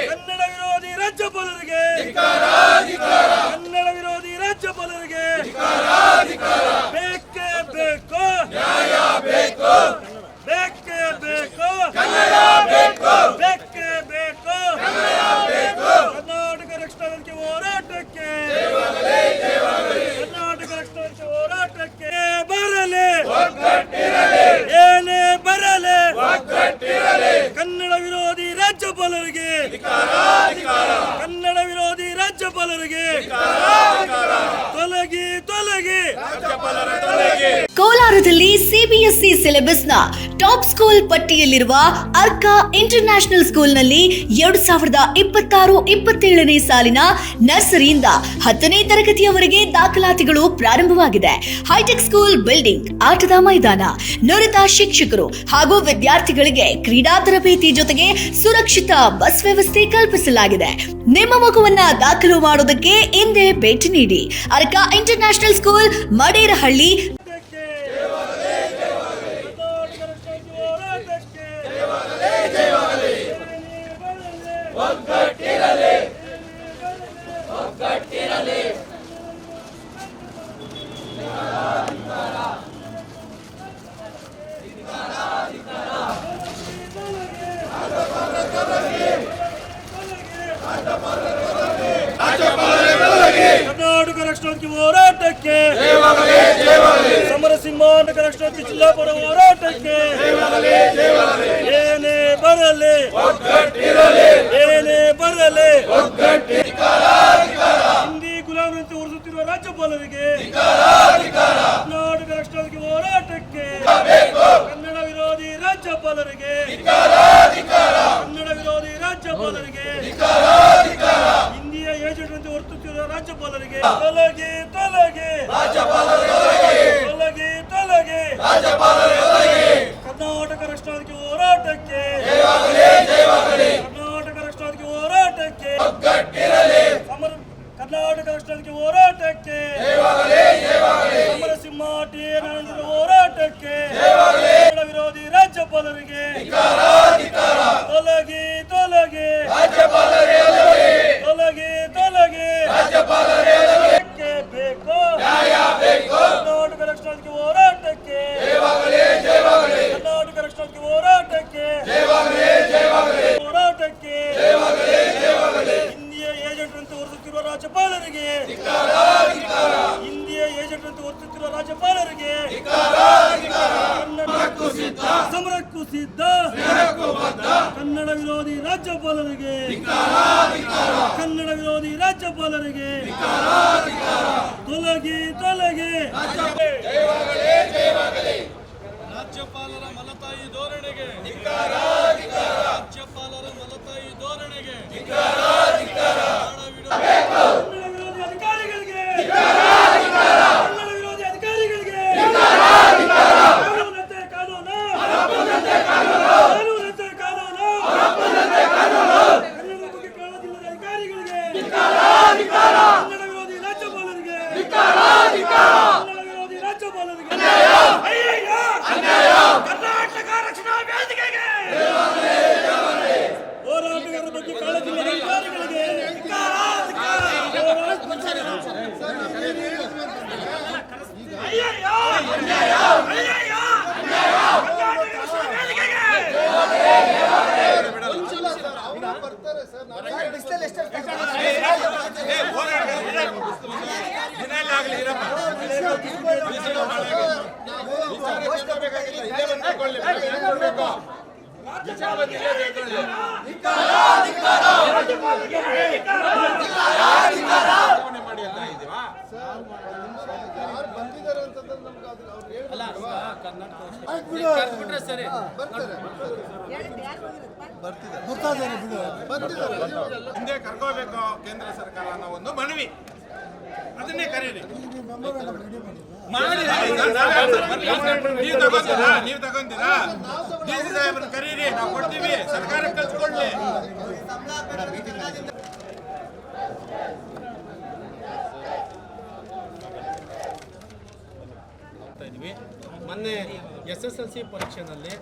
ಕನ್ನಡ ವಿರೋಧಿ ರಾಜ್ಯಪಾಲರಿಗೆ ಕನ್ನಡ ವಿರೋಧಿ ರಾಜ್ಯಪಾಲರಿಗೆ ಬೇಕೇ ಬೇಕು ಬೇಕೇ ಬೇಕು ಬೇಕೇ ಬೇಕು ಕರ್ನಾಟಕ ರಕ್ಷಣಾ ವೇದಿಕೆ ಹೋರಾಟಕ್ಕೆ ಕರ್ನಾಟಕ ರಕ್ಷಣಾ ವೇದಿಕೆ ಹೋರಾಟಕ್ಕೆ ಬರಲಿ ಏನೇ ಬರಲಿ ಕನ್ನಡ ವಿರೋಧಿ ರಾಜ್ಯಪಾಲರಿಗೆ ಕನ್ನಡ ವಿರೋಧಿ ರಾಜ್ಯಪಾಲರಿಗೆ ತೊಲಗಿ ತೊಲಗಿ ಕೋಲಾರದಲ್ಲಿ ಸಿಬಿಎಸ್ಇ ಸಿಲೆಬಸ್ನ ಟಾಪ್ ಸ್ಕೂಲ್ ಪಟ್ಟಿಯಲ್ಲಿರುವ ಅರ್ಕಾ ಇಂಟರ್ನ್ಯಾಷನಲ್ ಸ್ಕೂಲ್ನಲ್ಲಿ 2026-27ನೇ ಸಾಲಿನ ನರ್ಸರಿಯಿಂದ 10ನೇ ತರಗತಿಯವರೆಗೆ ದಾಖಲಾತಿಗಳು ಪ್ರಾರಂಭವಾಗಿದೆ. ಹೈಟೆಕ್ ಸ್ಕೂಲ್ ಬಿಲ್ಡಿಂಗ್, ಆಟದ ಮೈದಾನ, ನುರಿತ ಶಿಕ್ಷಕರು ಹಾಗೂ ವಿದ್ಯಾರ್ಥಿಗಳಿಗೆ ಕ್ರೀಡಾ ತರಬೇತಿ ಜೊತೆಗೆ ಸುರಕ್ಷಿತ ಬಸ್ ವ್ಯವಸ್ಥೆ ಕಲ್ಪಿಸಲಾಗಿದೆ. ನಿಮ್ಮ ಮಗುವನ್ನ ದಾಖಲು ಮಾಡೋದಕ್ಕೆ ಹಿಂದೆ ಭೇಟಿ ನೀಡಿ. Arka international school, Maderahalli. ಕರ್ನಾಟಕ ರಕ್ಷಣಾ ಹೋರಾಟಕ್ಕೆ ಸಮರ ಸಿಂಹ ರಕ್ಷಣಾ ಜಿಲ್ಲಾಪುರ ಹೋರಾಟಕ್ಕೆ ಏನೇ ಬರಲಿ ಏನೇ ಬರಲಿ ಹಿಂದಿ ಗುಲಾಮರಂತೆ ಹೊರಸುತ್ತಿರುವ ರಾಜ್ಯಪಾಲರಿಗೆ ಕರ್ನಾಟಕ ರಕ್ಷಣಾ ಹೋರಾಟಕ್ಕೆ ಕನ್ನಡ ವಿರೋಧಿ ರಾಜ್ಯಪಾಲರಿಗೆ ಕನ್ನಡ ವಿರೋಧಿ ರಾಜ್ಯಪಾಲರಿಗೆ ಹಿಂದಿಯ ಏಜೆಂಟ್ ಹೊರತುತ್ತಿರುವ ರಾಜ್ಯಪಾಲರಿಗೆ ತೊಲಗಿ ತೊಲಗಿ ತೊಲಗಿ ತೊಲಗಿ ಕರ್ನಾಟಕ ರಕ್ಷಣಾ ಹೋರಾಟಕ್ಕೆ ಕರ್ನಾಟಕ ರಕ್ಷಣಾ ಹೋರಾಟಕ್ಕೆ ಕರ್ನಾಟಕ ರಕ್ಷಣಾ ಹೋರಾಟಕ್ಕೆ ಸಮರ ಸಿಂಹ ಟಿ.ಎನ್. ಹೋರಾಟಕ್ಕೆ ಕನ್ನಡ ವಿರೋಧಿ ರಾಜ್ಯಪಾಲರಿಗೆ ತೊಲಗಿ ತೊಲಗಿ ತೊಲಗಿ ತೊಲಗಿ ಬೇಕು ಕರ್ನಾಟಕ ರಕ್ಷಣಾ ಹೋರಾಟಕ್ಕೆ ಕರ್ನಾಟಕ ರಕ್ಷಣಾ ಹೋರಾಟಕ್ಕೆ ಹೋರಾಟಕ್ಕೆ ಹಿಂದಿಯ ಏಜೆಂಟ್ ಅಂತ ಹೊರಸುತ್ತಿರುವ ರಾಜ್ಯಪಾಲರಿಗೆ ಹಿಂದಿಯ ಏಜೆಂಟ್ ಅಂತ ಹೊರಸುತ್ತಿರುವ ರಾಜ್ಯಪಾಲರಿಗೆ ಸಮರಕ್ಕೂ ಸಿದ್ಧ ಕನ್ನಡ ವಿರೋಧಿ ರಾಜ್ಯಪಾಲರಿಗೆ ಕನ್ನಡ ವಿರೋಧಿ ರಾಜ್ಯಪಾಲರಿಗೆ ತೊಲಗಿ ತೊಲಗಿ ರಾಜ್ಯಪಾಲರ ಮಲತಾಯಿ ಧೋರಣೆಗೆ ರಾಜ್ಯಪಾಲರ ಮಲತಾಯಿ ಧೋರಣೆಗೆ ಕನ್ನಡ ವಿರೋಧಿ ಅಧಿಕಾರಿಗಳಿಗೆ ಕನ್ನಡ ವಿರೋಧಿ ಅಧಿಕಾರಿಗಳಿಗೆ ಕಾನೂನಂತೆ ಕಾನೂನು ಕಾನೂನಂತೆ ಕಾನೂನು ಕನ್ನಡ ಬಗ್ಗೆ ಕಾಣದಿಲ್ಲದ ಅಧಿಕಾರಿಗಳಿಗೆ ಕನ್ನಡ ವಿರೋಧಿ ರಾಜ್ಯಪಾಲರಿಗೆ ಕನ್ನಡ ವಿರೋಧಿ ರಾಜ್ಯಪಾಲರಿಗೆ ಕರ್ನಾಟಕ ರಕ್ಷಣಾ ವೇದಿಕೆಗೆ ಹೋರಾಟಗಾರರ ಬಗ್ಗೆ ಕಾಳಜಿಲ್ಲದ ಅಧಿಕಾರಿಗಳಿಗೆ ಹಿಂದೆ ಕರ್ಕೋಬೇಕು ಕೇಂದ್ರ ಸರ್ಕಾರ ಅನ್ನೋ ಒಂದು ಮನವಿ, ಅದನ್ನೇ ಕರೀರಿ. ನೀವು ತಗೊಂತೀರಾ? ಡಿ.ಸಿ ಸಾಹೇಬ್ರನ್ನ ಕರೀರಿ, ನಾವು ಕೊಡ್ತೀವಿ, ಸರ್ಕಾರ ಕಲ್ಸ್ಕೊಳ್ಳಿ. ಮೊನ್ನೆ SSLC ಪರೀಕ್ಷೆಯಲ್ಲಿ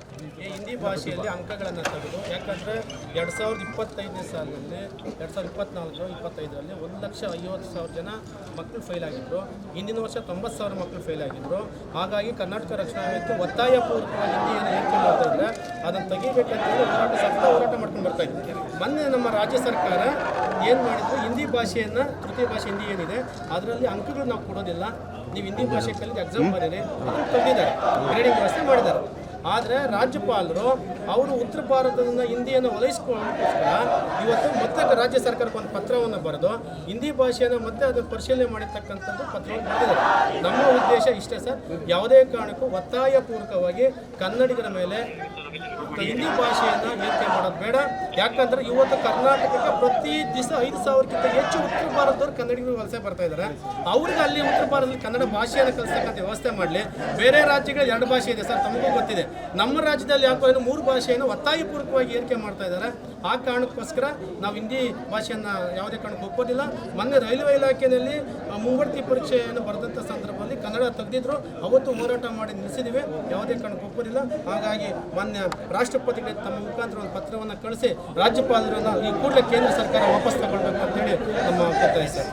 ಈ ಹಿಂದಿ ಭಾಷೆಯಲ್ಲಿ ಅಂಕಗಳನ್ನು ತೆಗೆದು, ಯಾಕಂದರೆ 2025ನೇ ಸಾಲಿನಲ್ಲಿ 2024-25ರಲ್ಲಿ 1,50,000 ಜನ ಮಕ್ಕಳು ಫೇಲ್ ಆಗಿದ್ದರು. ಹಿಂದಿನ ವರ್ಷ 90,000 ಮಕ್ಕಳು ಫೇಲ್ ಆಗಿದ್ದರು. ಹಾಗಾಗಿ ಕರ್ನಾಟಕ ರಕ್ಷಣಾ ವೇದಿಕೆ ಒತ್ತಾಯಪೂರ್ವಕವಾಗಿ ಹಿಂದಿಯನ್ನು ಏರಿಕೆ ಮಾಡ್ತಾ ಇದ್ದಾರೆ. ಅದನ್ನು ತೆಗಿಬೇಕಂತೇಳಿ ಹೋರಾಟ ಮಾಡ್ಕೊಂಡು ಬರ್ತಾ ಇದ್ವಿ. ಮೊನ್ನೆ ನಮ್ಮ ರಾಜ್ಯ ಸರ್ಕಾರ ಏನು ಮಾಡಿದ್ರು, ಹಿಂದಿ ಭಾಷೆಯನ್ನು ತೃತೀಯ ಭಾಷೆ ಹಿಂದಿ ಏನಿದೆ ಅದರಲ್ಲಿ ಅಂಕಗಳು ನಾವು ಕೊಡೋದಿಲ್ಲ, ನೀವು ಹಿಂದಿ ಭಾಷೆ ಕಲಿತು ಎಕ್ಸಾಮ್ ಬರೀರಿ ಅದನ್ನು ತೆಗೆದಿದ್ದಾರೆ, ಗ್ರೇಡಿಂಗ್ ವ್ಯವಸ್ಥೆ ಮಾಡಿದ್ದಾರೆ. ಆದರೆ ರಾಜ್ಯಪಾಲರು ಅವರು ಉತ್ತರ ಭಾರತದಿಂದ ಹಿಂದಿಯನ್ನು ಒಲೈಸ್ಕೊಳ್ಳೋಕ್ಕೋಸ್ಕರ ಇವತ್ತು ಮತ್ತೆ ರಾಜ್ಯ ಸರ್ಕಾರಕ್ಕೆ ಒಂದು ಪತ್ರವನ್ನು ಬರೆದು ಹಿಂದಿ ಭಾಷೆಯನ್ನು ಮತ್ತೆ ಅದನ್ನು ಪರಿಶೀಲನೆ ಮಾಡಿರ್ತಕ್ಕಂಥದ್ದು ಪತ್ರವನ್ನು ಬರೆದಿದ್ದಾರೆ. ನಮ್ಮ ಉದ್ದೇಶ ಇಷ್ಟೇ ಸರ್, ಯಾವುದೇ ಕಾರಣಕ್ಕೂ ಒತ್ತಾಯಪೂರ್ವಕವಾಗಿ ಕನ್ನಡಿಗರ ಮೇಲೆ ಹಿಂದಿ ಭಾಷೆಯನ್ನು ಏರಿಕೆ ಮಾಡೋದು ಬೇಡ. ಯಾಕಂದರೆ ಇವತ್ತು ಕರ್ನಾಟಕಕ್ಕೆ ಪ್ರತಿ ದಿವಸ 5,000ಕ್ಕಿಂತ ಹೆಚ್ಚು ಉತ್ತರ ಭಾರತದವ್ರು ಕನ್ನಡಿಗರು ವಲಸೆ ಬರ್ತಾ ಇದ್ದಾರೆ. ಅವ್ರಿಗೆ ಅಲ್ಲಿ ಉತ್ತರ ಭಾರತದಲ್ಲಿ ಕನ್ನಡ ಭಾಷೆಯನ್ನು ಕಲಿಸ್ತಕ್ಕಂಥ ವ್ಯವಸ್ಥೆ ಮಾಡಲಿ. ಬೇರೆ ರಾಜ್ಯಗಳು 2 ಭಾಷೆ ಇದೆ ಸರ್, ತಮಗೂ ಗೊತ್ತಿದೆ. ನಮ್ಮ ರಾಜ್ಯದಲ್ಲಿ ಯಾಕೋ 3 ಭಾಷೆಯನ್ನು ಒತ್ತಾಯಪೂರ್ವಕವಾಗಿ ಏರಿಕೆ ಮಾಡ್ತಾ ಇದ್ದಾರೆ. ಆ ಕಾರಣಕ್ಕೋಸ್ಕರ ನಾವು ಹಿಂದಿ ಭಾಷೆಯನ್ನು ಯಾವುದೇ ಕಾರಣಕ್ಕೂ ಒಪ್ಪೋದಿಲ್ಲ. ಮೊನ್ನೆ ರೈಲ್ವೆ ಇಲಾಖೆಯಲ್ಲಿ ಮುಂಬಡ್ತಿ ಪರೀಕ್ಷೆಯನ್ನು ಬರೆದಂಥ ಸಂದರ್ಭದಲ್ಲಿ ಕನ್ನಡ ತೆಗೆದಿದ್ರು, ಅವತ್ತು ಹೋರಾಟ ಮಾಡಿ ನಿಲ್ಲಿಸಿದ್ದೀವಿ. ಯಾವುದೇ ಕಾರಣಕ್ಕೂ ಒಪ್ಪೋದಿಲ್ಲ. ಹಾಗಾಗಿ ಮಾನ್ಯ ರಾಷ್ಟ್ರಪತಿಗಳಿಗೆ ತಮ್ಮ ಮುಖಾಂತರ ಒಂದು ಪತ್ರವನ್ನು ಕಳಿಸಿ ರಾಜ್ಯಪಾಲರನ್ನು ಈ ಕೂಡಲೇ ಕೇಂದ್ರ ಸರ್ಕಾರ ವಾಪಸ್ ತಗೊಳ್ಬೇಕು ಅಂತೇಳಿ ನಮ್ಮ ಒತ್ತಾಯ ಸರ್.